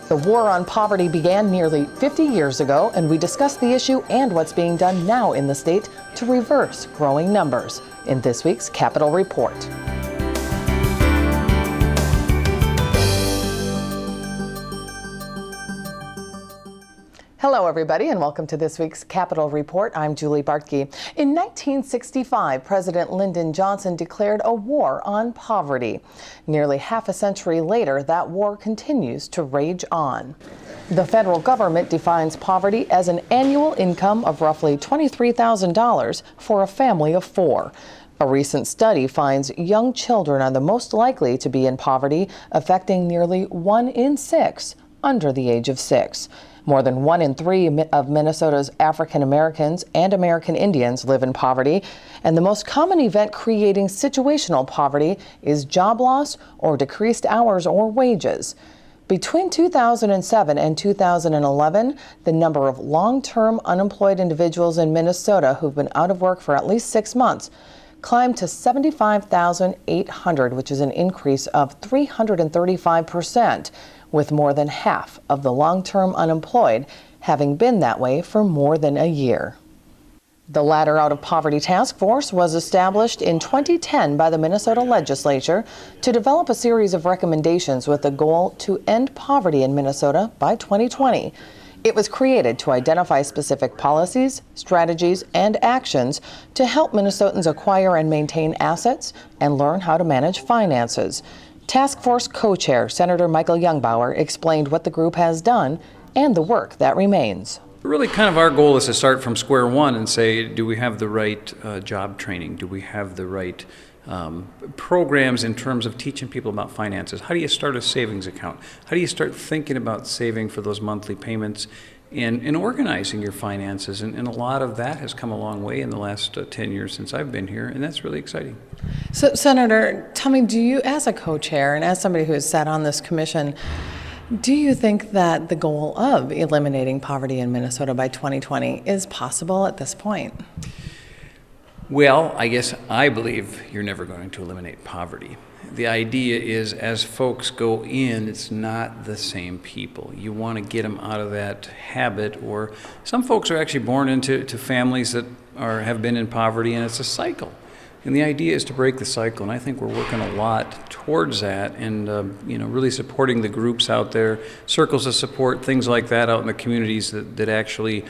The war on poverty began nearly 50 years ago, and we discuss the issue and what's being done now in the state to reverse growing numbers in this week's Capitol Report. Hello, everybody, and welcome to this week's Capitol Report. I'm Julie Bartkey. In 1965, President Lyndon Johnson declared a war on poverty. Nearly half a century later, that war continues to rage on. The federal government defines poverty as an annual income of roughly $23,000 for a family of four. A recent study finds young children are the most likely to be in poverty, affecting nearly 1 in 6 under the age of 6. More than 1 in 3 of Minnesota's African Americans and American Indians live in poverty, and the most common event creating situational poverty is job loss or decreased hours or wages. Between 2007 and 2011, the number of long-term unemployed individuals in Minnesota who've been out of work for at least 6 months climbed to 75,800, which is an increase of 335%. With more than half of the long-term unemployed having been that way for more than a year. The Ladder Out of Poverty Task Force was established in 2010 by the Minnesota legislature to develop a series of recommendations with the goal to end poverty in Minnesota by 2020. It was created to identify specific policies, strategies, and actions to help Minnesotans acquire and maintain assets and learn how to manage finances. Task Force co-chair Senator Michael Jungbauer explained what the group has done and the work that remains. Really kind of our goal is to start from square one and say, do we have the right job training? Do we have the right programs in terms of teaching people about finances? How do you start a savings account? How do you start thinking about saving for those monthly payments and organizing your finances? And a lot of that has come a long way in the last 10 years since I've been here, and that's really exciting. So, Senator, tell me, do you, as a co-chair and as somebody who has sat on this commission, do you think that the goal of eliminating poverty in Minnesota by 2020 is possible at this point? Well, I guess I believe you're never going to eliminate poverty. The idea is as folks go in, it's not the same people. You want to get them out of that habit, or some folks are actually born into families that have been in poverty, and it's a cycle. And the idea is to break the cycle, and I think we're working a lot towards that, and really supporting the groups out there, circles of support, things like that out in the communities that actually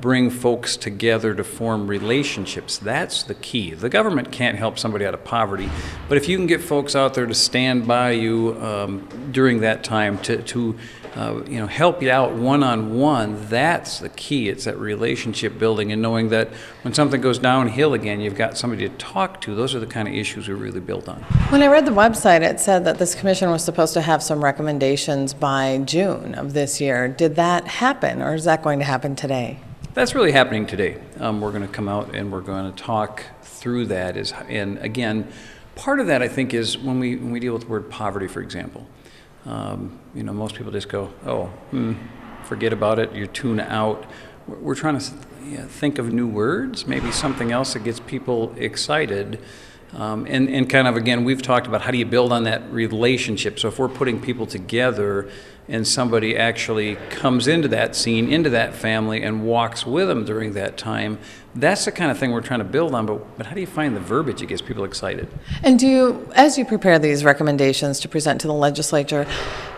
bring folks together to form relationships. That's the key. The government can't help somebody out of poverty, but if you can get folks out there to stand by you during that time to help you out one-on-one, that's the key. It's that relationship building and knowing that when something goes downhill again, you've got somebody to talk to. Those are the kind of issues we really build on. When I read the website, it said that this commission was supposed to have some recommendations by June of this year. Did that happen, or is that going to happen today? That's really happening today. We're going to come out and we're going to talk through that. And again, part of that I think is when we deal with the word poverty, for example. Most people just go, forget about it, you tune out. We're trying to think of new words, maybe something else that gets people excited. And kind of, again, we've talked about how do you build on that relationship. So if we're putting people together and somebody actually comes into that scene, into that family, and walks with them during that time, that's the kind of thing we're trying to build on. But how do you find the verbiage that gets people excited? And as you prepare these recommendations to present to the legislature,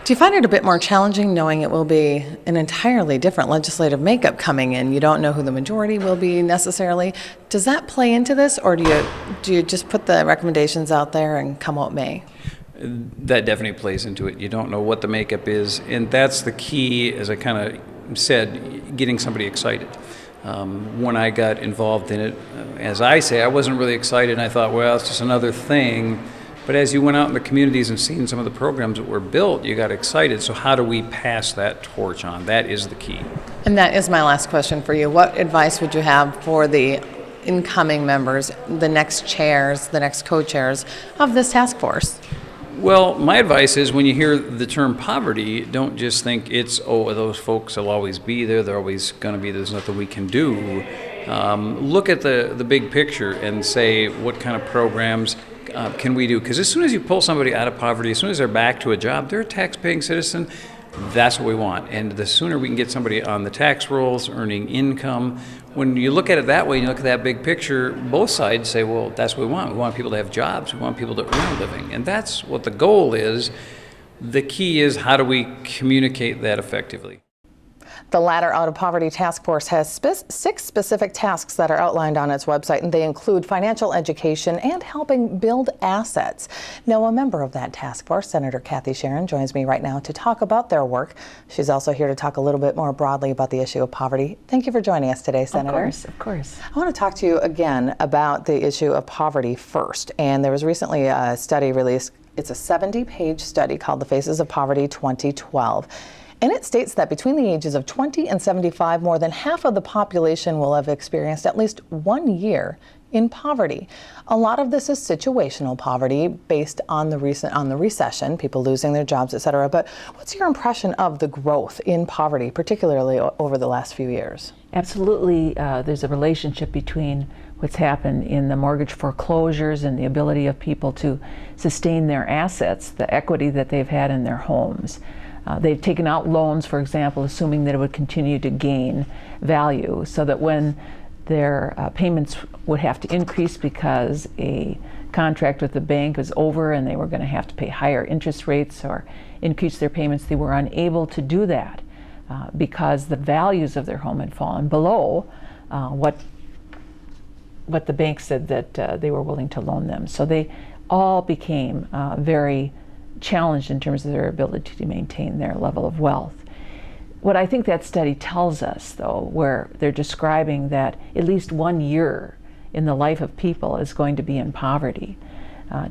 do you find it a bit more challenging knowing it will be an entirely different legislative makeup coming in? You don't know who the majority will be necessarily. Does that play into this, or do you just put the recommendations out there and come what may? That definitely plays into it. You don't know what the makeup is, and that's the key, as I kind of said, getting somebody excited. When I got involved in it, as I say, I wasn't really excited, and I thought, well, it's just another thing. But as you went out in the communities and seen some of the programs that were built, you got excited. So how do we pass that torch on? That is the key. And that is my last question for you. What advice would you have for the incoming members, the next chairs, the next co-chairs of this task force? Well, my advice is when you hear the term poverty, don't just think it's, those folks will always be there, they're always going to be, there's nothing we can do. Look at the big picture and say, what kind of programs can we do? Because as soon as you pull somebody out of poverty, as soon as they're back to a job, they're a tax-paying citizen. That's what we want. And the sooner we can get somebody on the tax rolls, earning income, when you look at it that way, you look at that big picture, both sides say, well, that's what we want. We want people to have jobs. We want people to earn a living. And that's what the goal is. The key is, how do we communicate that effectively? The Ladder Out of Poverty Task Force has 6 specific tasks that are outlined on its website, and they include financial education and helping build assets. Now, a member of that task force, Senator Kathy Sheran, joins me right now to talk about their work. She's also here to talk a little bit more broadly about the issue of poverty. Thank you for joining us today, Senator. Of course. I want to talk to you again about the issue of poverty first. And there was recently a study released. It's a 70-page study called The Faces of Poverty 2012. And it states that between the ages of 20 and 75, more than half of the population will have experienced at least 1 year in poverty. A lot of this is situational poverty based on the recession, people losing their jobs, et cetera. But what's your impression of the growth in poverty, particularly over the last few years? Absolutely, there's a relationship between what's happened in the mortgage foreclosures and the ability of people to sustain their assets, the equity that they've had in their homes. They've taken out loans, for example, assuming that it would continue to gain value, so that when their payments would have to increase because a contract with the bank was over and they were going to have to pay higher interest rates or increase their payments, they were unable to do that because the values of their home had fallen below what the bank said that they were willing to loan them. So they all became very challenged in terms of their ability to maintain their level of wealth. What I think that study tells us, though, where they're describing that at least 1 year in the life of people is going to be in poverty,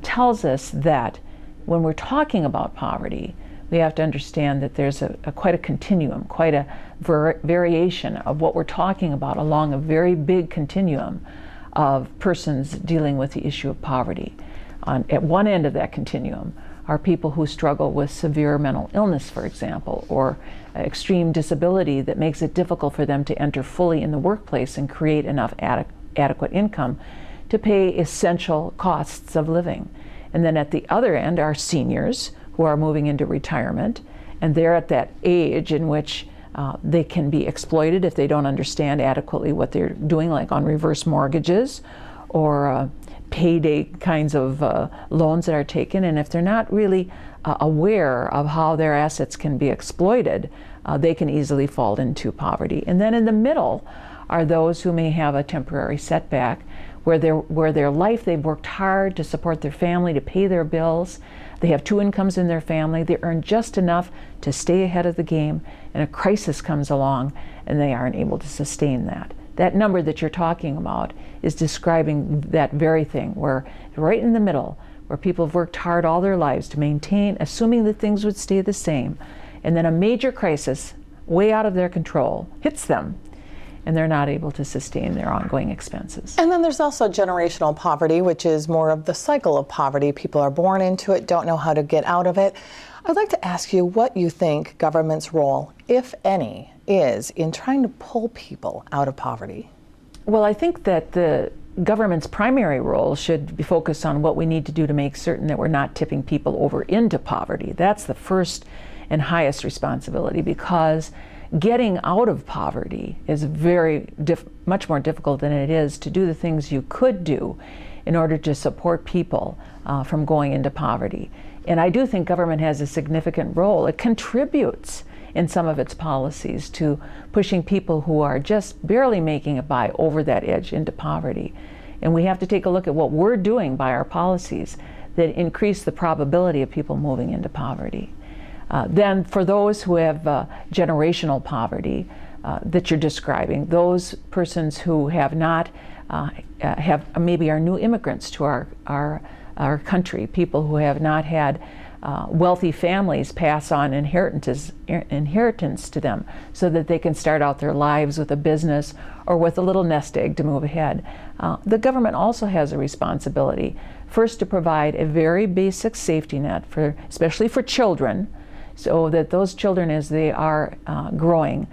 tells us that when we're talking about poverty, we have to understand that there's quite a continuum, quite a variation of what we're talking about along a very big continuum of persons dealing with the issue of poverty. At one end of that continuum are people who struggle with severe mental illness, for example, or extreme disability that makes it difficult for them to enter fully in the workplace and create enough adequate income to pay essential costs of living. And then at the other end are seniors who are moving into retirement, and they're at that age in which they can be exploited if they don't understand adequately what they're doing, like on reverse mortgages or payday kinds of loans that are taken. And if they're not really aware of how their assets can be exploited, they can easily fall into poverty. And then in the middle are those who may have a temporary setback where their life, they've worked hard to support their family, to pay their bills. They have 2 incomes in their family. They earn just enough to stay ahead of the game, and a crisis comes along and they aren't able to sustain that. That number that you're talking about is describing that very thing, where right in the middle, where people have worked hard all their lives to maintain, assuming that things would stay the same, and then a major crisis, way out of their control, hits them, and they're not able to sustain their ongoing expenses. And then there's also generational poverty, which is more of the cycle of poverty. People are born into it, don't know how to get out of it. I'd like to ask you what you think government's role, if any, is in trying to pull people out of poverty. Well, I think that the government's primary role should be focused on what we need to do to make certain that we're not tipping people over into poverty. That's the first and highest responsibility, because getting out of poverty is much more difficult than it is to do the things you could do in order to support people from going into poverty. And I do think government has a significant role. It contributes in some of its policies to pushing people who are just barely making it by over that edge into poverty. And we have to take a look at what we're doing by our policies that increase the probability of people moving into poverty. Then for those who have generational poverty that you're describing, those persons who have not, maybe are new immigrants to our country, people who have not had wealthy families pass on inheritance to them so that they can start out their lives with a business or with a little nest egg to move ahead. The government also has a responsibility, first, to provide a very basic safety net, especially for children, so that those children, as they are growing,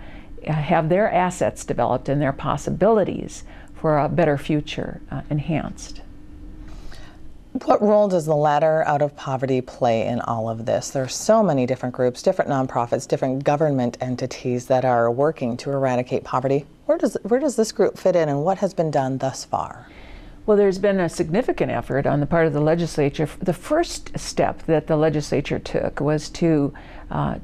have their assets developed and their possibilities for a better future enhanced. What role does the ladder out of poverty play in all of this? There are so many different groups, different nonprofits, different government entities that are working to eradicate poverty. Where does this group fit in, and what has been done thus far? Well, there's been a significant effort on the part of the legislature. The first step that the legislature took was to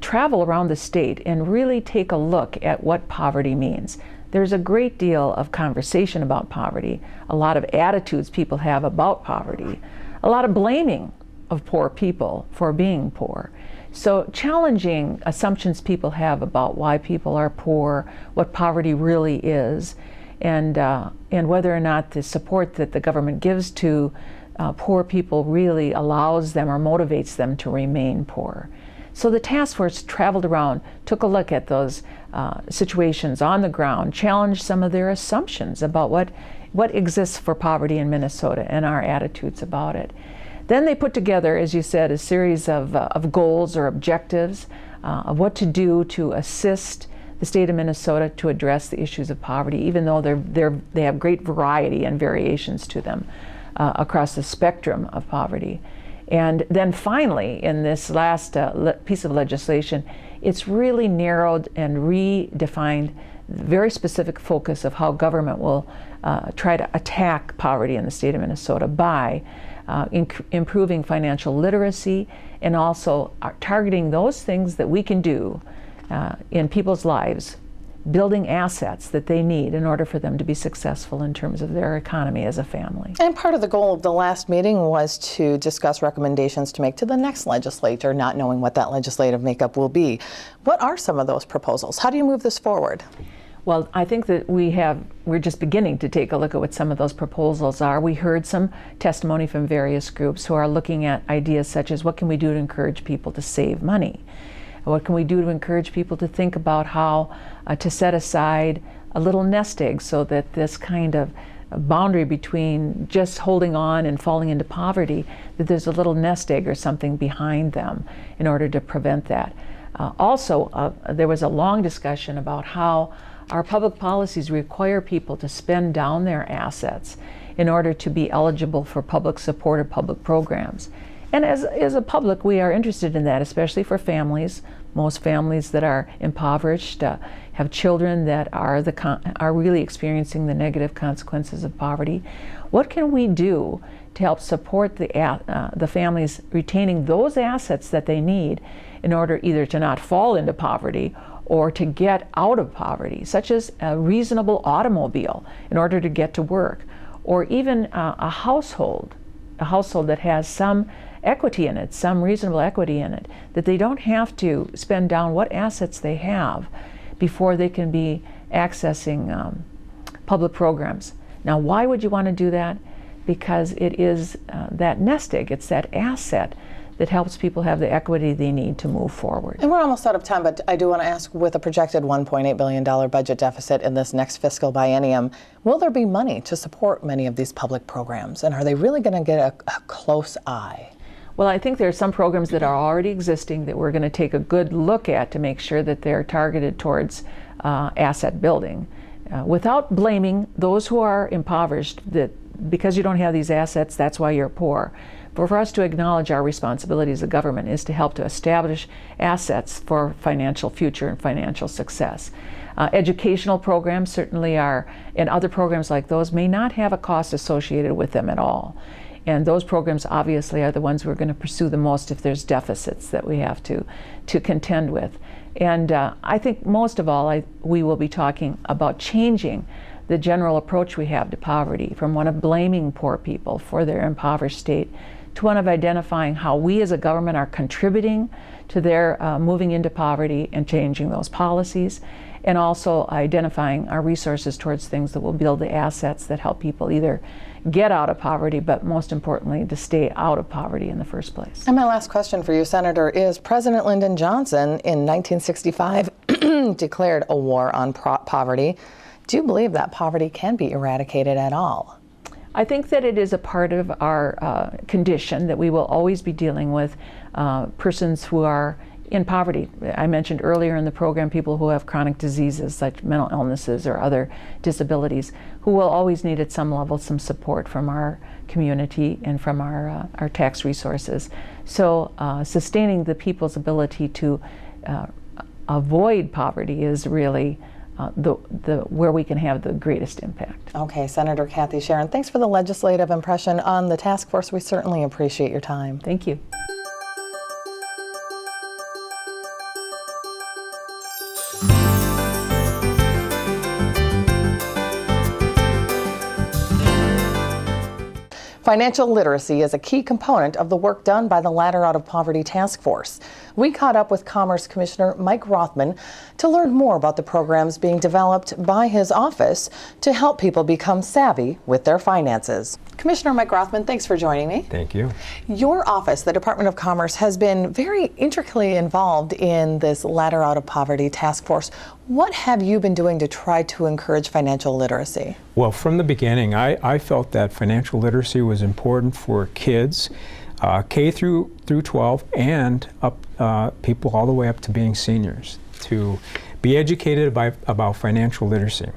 travel around the state and really take a look at what poverty means. There's a great deal of conversation about poverty, a lot of attitudes people have about poverty, a lot of blaming of poor people for being poor. So challenging assumptions people have about why people are poor, what poverty really is, and whether or not the support that the government gives to poor people really allows them or motivates them to remain poor. So the task force traveled around, took a look at those situations on the ground, challenged some of their assumptions about what exists for poverty in Minnesota and our attitudes about it. Then they put together, as you said, a series of goals or objectives of what to do to assist the state of Minnesota to address the issues of poverty, even though they have great variety and variations to them across the spectrum of poverty. And then finally, in this last piece of legislation, it's really narrowed and redefined the very specific focus of how government will try to attack poverty in the state of Minnesota by improving financial literacy and also targeting those things that we can do in people's lives, building assets that they need in order for them to be successful in terms of their economy as a family. And part of the goal of the last meeting was to discuss recommendations to make to the next legislature, not knowing what that legislative makeup will be. What are some of those proposals? How do you move this forward? Well, I think that we're just beginning to take a look at what some of those proposals are. We heard some testimony from various groups who are looking at ideas such as what can we do to encourage people to save money? What can we do to encourage people to think about how to set aside a little nest egg so that this kind of boundary between just holding on and falling into poverty, that there's a little nest egg or something behind them in order to prevent that. Also, there was a long discussion about how our public policies require people to spend down their assets in order to be eligible for public support or public programs. And as a public, we are interested in that, especially for families. Most families that are impoverished have children that are really experiencing the negative consequences of poverty. What can we do to help support the families retaining those assets that they need in order either to not fall into poverty or to get out of poverty, such as a reasonable automobile in order to get to work, or even a household that has some equity in it, some reasonable equity in it, that they don't have to spend down what assets they have before they can be accessing public programs. Now, why would you want to do that? Because it is that nest egg, it's that asset that helps people have the equity they need to move forward. And we're almost out of time, but I do want to ask, with a projected $1.8 billion budget deficit in this next fiscal biennium, will there be money to support many of these public programs? And are they really going to get a close eye? Well, I think there are some programs that are already existing that we're going to take a good look at to make sure that they're targeted towards asset building, without blaming those who are impoverished, that because you don't have these assets, that's why you're poor. But for us to acknowledge our responsibility as a government is to help to establish assets for financial future and financial success. Educational programs certainly are, and other programs like those may not have a cost associated with them at all. And those programs obviously are the ones we're going to pursue the most if there's deficits that we have to contend with. And I think most of all, we will be talking about changing the general approach we have to poverty from one of blaming poor people for their impoverished state to one of identifying how we as a government are contributing to their moving into poverty and changing those policies, and also identifying our resources towards things that will build the assets that help people either get out of poverty, but most importantly, to stay out of poverty in the first place. And my last question for you, Senator, is President Lyndon Johnson in 1965 declared a war on poverty. Do you believe that poverty can be eradicated at all? I think that it is a part of our condition that we will always be dealing with persons who are in poverty. I mentioned earlier in the program people who have chronic diseases like mental illnesses or other disabilities who will always need at some level some support from our community and from our tax resources. So sustaining the people's ability to avoid poverty is really where we can have the greatest impact. Okay, Senator Kathy Sheran, thanks for the legislative impression on the task force. We certainly appreciate your time. Thank you. Financial literacy is a key component of the work done by the Ladder Out of Poverty Task Force. We caught up with Commerce Commissioner Mike Rothman to learn more about the programs being developed by his office to help people become savvy with their finances. Commissioner Mike Rothman, thanks for joining me. Thank you. Your office, the Department of Commerce, has been very intricately involved in this Ladder Out of Poverty Task Force. What have you been doing to try to encourage financial literacy? Well, from the beginning, I felt that financial literacy was important for kids, K through 12, and people all the way up to being seniors, to be educated about financial literacy.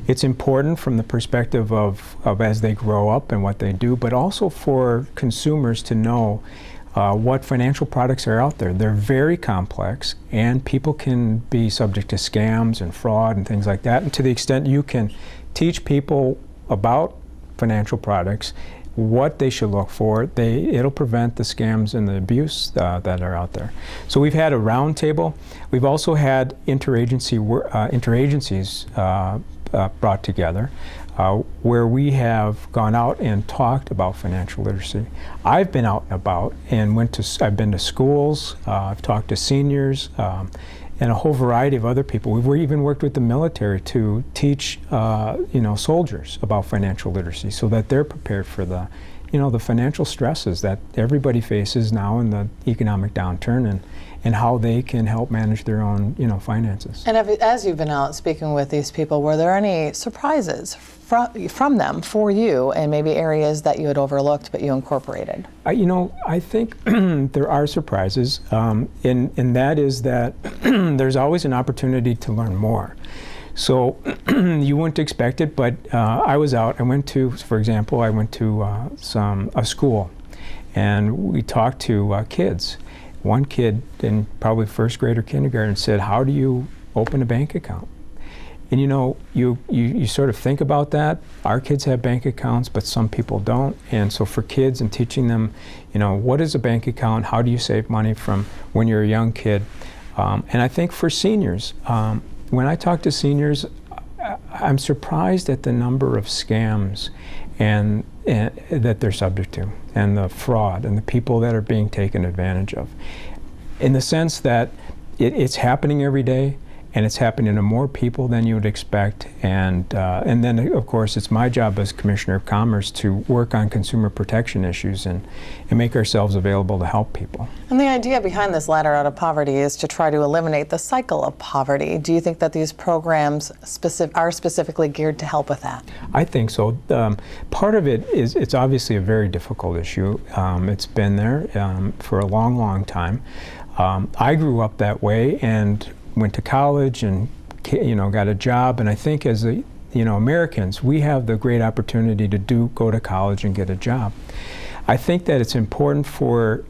It's important from the perspective of as they grow up and what they do, but also for consumers to know what financial products are out there. They're very complex, and people can be subject to scams and fraud and things like that. And to the extent you can teach people about financial products, what they should look for, it'll prevent the scams and the abuse that are out there. So we've had a roundtable. We've also had interagencies brought together where we have gone out and talked about financial literacy. I've been out and about and I've been to schools, I've talked to seniors, and a whole variety of other people. We've even worked with the military to teach soldiers about financial literacy so that they're prepared for the financial stresses that everybody faces now in the economic downturn, and how they can help manage their own finances. And as you've been out speaking with these people, were there any surprises from them for you, and maybe areas that you had overlooked but you incorporated? I think there are surprises, and that is that there's always an opportunity to learn more. So you wouldn't expect it, but I was out. I went to, for example, a school, and we talked to kids. One kid in probably first grade or kindergarten said, "How do you open a bank account?" And you sort of think about that. Our kids have bank accounts, but some people don't. And so for kids and teaching them, what is a bank account? How do you save money from when you're a young kid? And I think for seniors, when I talk to seniors, I'm surprised at the number of scams and that they're subject to, and the fraud, and the people that are being taken advantage of. In the sense that it's happening every day, and it's happening to more people than you would expect. And then, of course, it's my job as Commissioner of Commerce to work on consumer protection issues and make ourselves available to help people. And the idea behind this Ladder Out of Poverty is to try to eliminate the cycle of poverty. Do you think that these programs are specifically geared to help with that? I think so. Part of it is it's obviously a very difficult issue. It's been there for a long, long time. I grew up that way and went to college and got a job, and I think as Americans, we have the great opportunity to go to college and get a job. I think that it's important for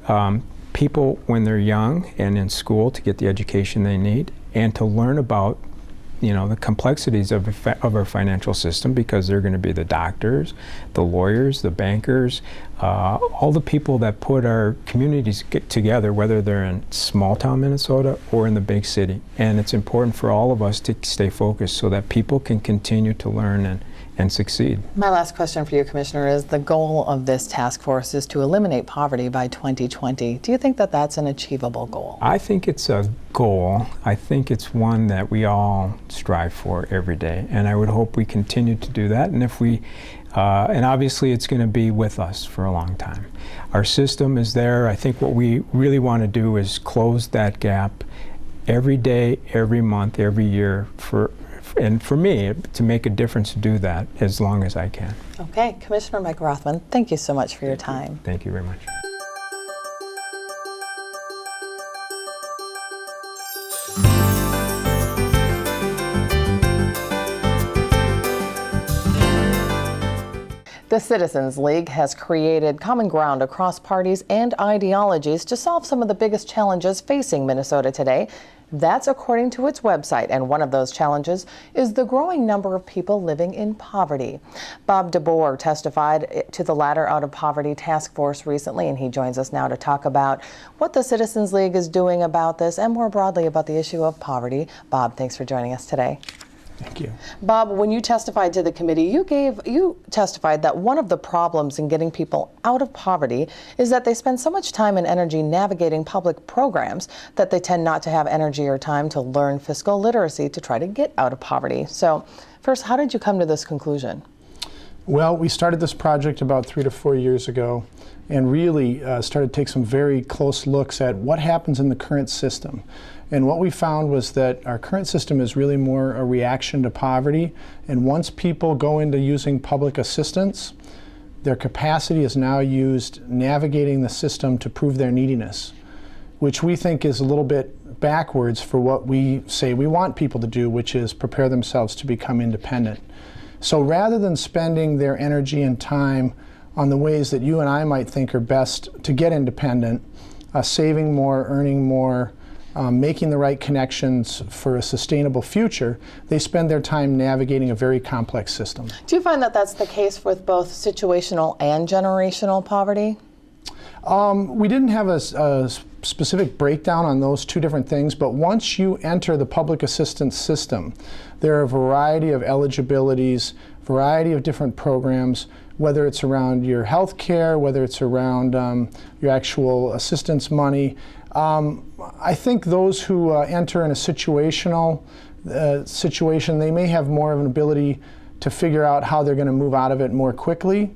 people when they're young and in school to get the education they need and to learn about the complexities of our financial system, because they're going to be the doctors, the lawyers, the bankers, all the people that put our communities together, whether they're in small town Minnesota or in the big city. And it's important for all of us to stay focused so that people can continue to learn and succeed. My last question for you, Commissioner, is the goal of this task force is to eliminate poverty by 2020. Do you think that that's an achievable goal? I think it's a goal. I think it's one that we all strive for every day, and I would hope we continue to do that. And and obviously it's going to be with us for a long time. Our system is there. I think what we really want to do is close that gap every day, every month, every year, and for me, to make a difference, to do that as long as I can. Okay, Commissioner Mike Rothman, thank you so much for your time. Thank you very much. The Citizens League has created common ground across parties and ideologies to solve some of the biggest challenges facing Minnesota today. That's according to its website, and one of those challenges is the growing number of people living in poverty. Bob DeBoer testified to the Ladder Out of Poverty Task Force recently, and he joins us now to talk about what the Citizens League is doing about this and more broadly about the issue of poverty. Bob, thanks for joining us today. Thank you. Bob, when you testified to the committee, you testified that one of the problems in getting people out of poverty is that they spend so much time and energy navigating public programs that they tend not to have energy or time to learn fiscal literacy to try to get out of poverty. So first, how did you come to this conclusion? Well, we started this project about 3 to 4 years ago and really started to take some very close looks at what happens in the current system. And what we found was that our current system is really more a reaction to poverty. And once people go into using public assistance, their capacity is now used navigating the system to prove their neediness, which we think is a little bit backwards for what we say we want people to do, which is prepare themselves to become independent. So rather than spending their energy and time on the ways that you and I might think are best to get independent, saving more, earning more, making the right connections for a sustainable future, they spend their time navigating a very complex system. Do you find that that's the case with both situational and generational poverty? We didn't have a specific breakdown on those two different things, but once you enter the public assistance system, there are a variety of eligibilities, variety of different programs, whether it's around your health care, whether it's around your actual assistance money. I think those who enter in a situational situation, they may have more of an ability to figure out how they're going to move out of it more quickly.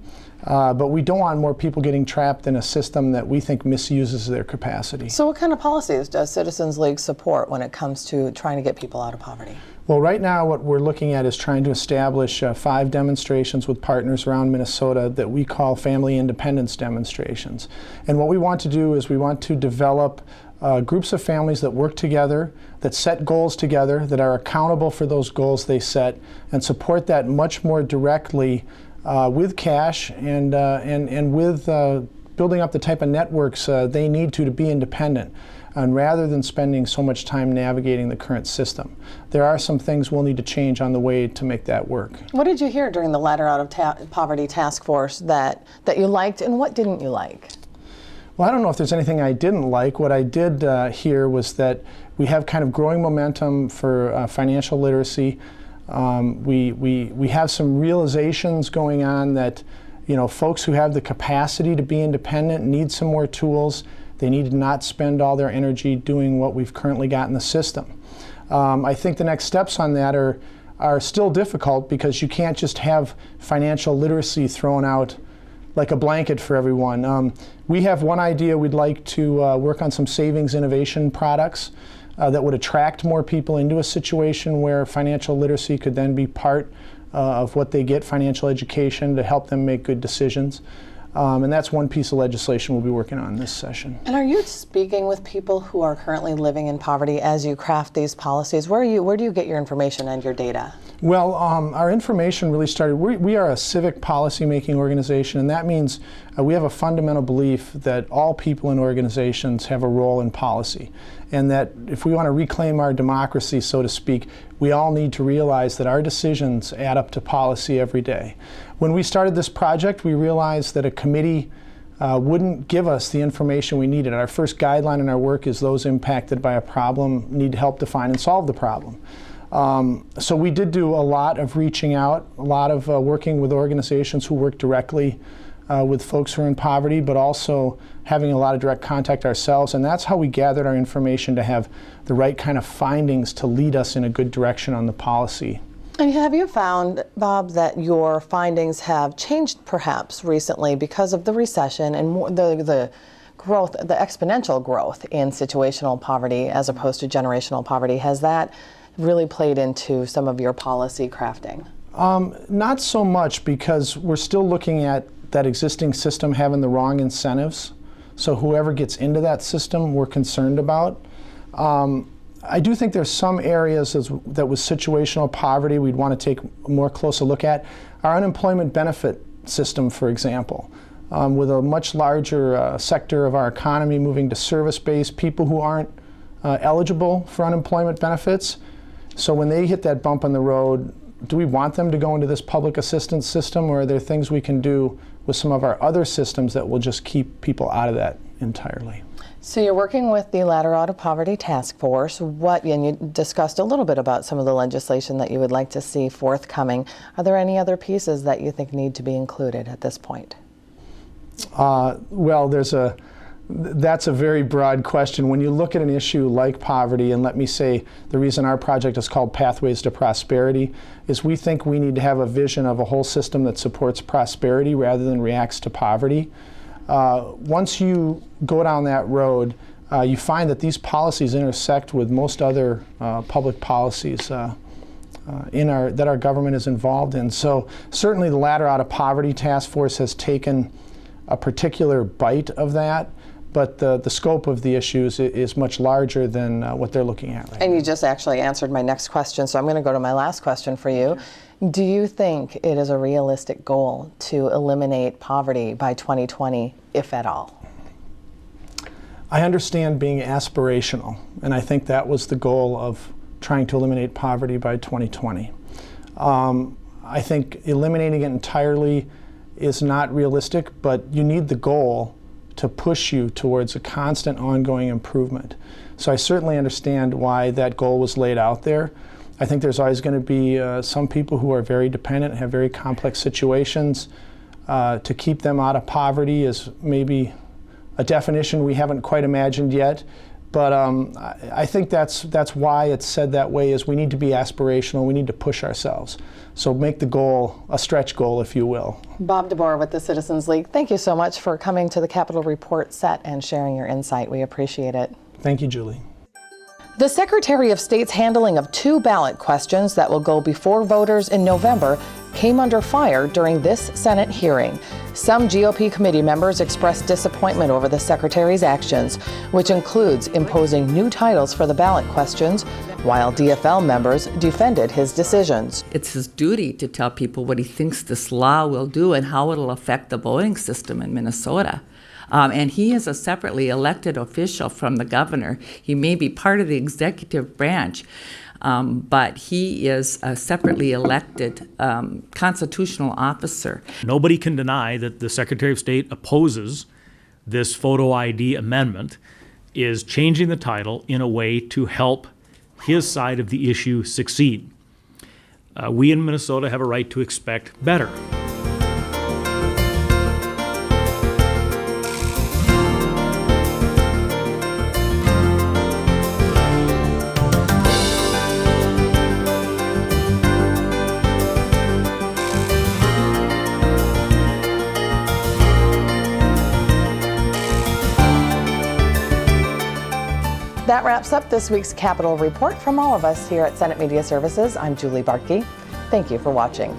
But we don't want more people getting trapped in a system that we think misuses their capacity. So what kind of policies does Citizens League support when it comes to trying to get people out of poverty? Well, right now what we're looking at is trying to establish 5 demonstrations with partners around Minnesota that we call family independence demonstrations. And what we want to do is we want to develop groups of families that work together, that set goals together, that are accountable for those goals they set, and support that much more directly with cash and with building up the type of networks they need to be independent, and rather than spending so much time navigating the current system. There are some things we'll need to change on the way to make that work. What did you hear during the Ladder Out of Poverty Task Force that you liked, and what didn't you like? Well, I don't know if there's anything I didn't like. What I did hear was that we have kind of growing momentum for financial literacy. We have some realizations going on that, you know, folks who have the capacity to be independent need some more tools. They need to not spend all their energy doing what we've currently got in the system. I think the next steps on that are still difficult because you can't just have financial literacy thrown out like a blanket for everyone. We have one idea. We'd like to work on some savings innovation products that would attract more people into a situation where financial literacy could then be part of what they get, financial education, to help them make good decisions. And that's one piece of legislation we'll be working on this session. And are you speaking with people who are currently living in poverty as you craft these policies? Where do you get your information and your data? Well, our information really started, we are a civic policy-making organization, and that means we have a fundamental belief that all people in organizations have a role in policy, and that if we want to reclaim our democracy, so to speak, we all need to realize that our decisions add up to policy every day. When we started this project, we realized that a committee wouldn't give us the information we needed. Our first guideline in our work is those impacted by a problem need help define and solve the problem. So we did do a lot of reaching out, a lot of working with organizations who work directly with folks who are in poverty, but also having a lot of direct contact ourselves. And that's how we gathered our information to have the right kind of findings to lead us in a good direction on the policy. And have you found, Bob, that your findings have changed perhaps recently because of the recession and the growth, the exponential growth in situational poverty as opposed to generational poverty? Has that really played into some of your policy crafting? Not so much, because we're still looking at that existing system having the wrong incentives. So whoever gets into that system, we're concerned about. I do think there's some areas that with situational poverty we'd want to take a more closer look at. Our unemployment benefit system, for example, with a much larger sector of our economy moving to service-based, people who aren't eligible for unemployment benefits. So when they hit that bump on the road, do we want them to go into this public assistance system, or are there things we can do with some of our other systems that will just keep people out of that entirely? So you're working with the Ladder Out of Poverty Task Force. And you discussed a little bit about some of the legislation that you would like to see forthcoming. Are there any other pieces that you think need to be included at this point? Well, that's a very broad question. When you look at an issue like poverty, and let me say the reason our project is called Pathways to Prosperity is we think we need to have a vision of a whole system that supports prosperity rather than reacts to poverty. Once you go down that road, you find that these policies intersect with most other public policies that our government is involved in. So certainly the Ladder Out of Poverty Task Force has taken a particular bite of that, but the scope of the issues is much larger than what they're looking at right now. And you just actually answered my next question, so I'm going to go to my last question for you. Do you think it is a realistic goal to eliminate poverty by 2020, if at all? I understand being aspirational, and I think that was the goal of trying to eliminate poverty by 2020. I think eliminating it entirely is not realistic, but you need the goal to push you towards a constant ongoing improvement. So I certainly understand why that goal was laid out there. I think there's always going to be some people who are very dependent and have very complex situations. To keep them out of poverty is maybe a definition we haven't quite imagined yet. But I think that's why it's said that way, is we need to be aspirational, we need to push ourselves. So make the goal a stretch goal, if you will. Bob DeBoer with the Citizens League, thank you so much for coming to the Capitol Report set and sharing your insight. We appreciate it. Thank you, Julie. The Secretary of State's handling of 2 ballot questions that will go before voters in November came under fire during this Senate hearing. Some GOP committee members expressed disappointment over the Secretary's actions, which includes imposing new titles for the ballot questions, while DFL members defended his decisions. It's his duty to tell people what he thinks this law will do and how it'll affect the voting system in Minnesota. And he is a separately elected official from the governor. He may be part of the executive branch, but he is a separately elected constitutional officer. Nobody can deny that the Secretary of State opposes this photo ID amendment, is changing the title in a way to help his side of the issue succeed. We in Minnesota have a right to expect better. That wraps up this week's Capitol Report. From all of us here at Senate Media Services, I'm Julie Bartkey. Thank you for watching.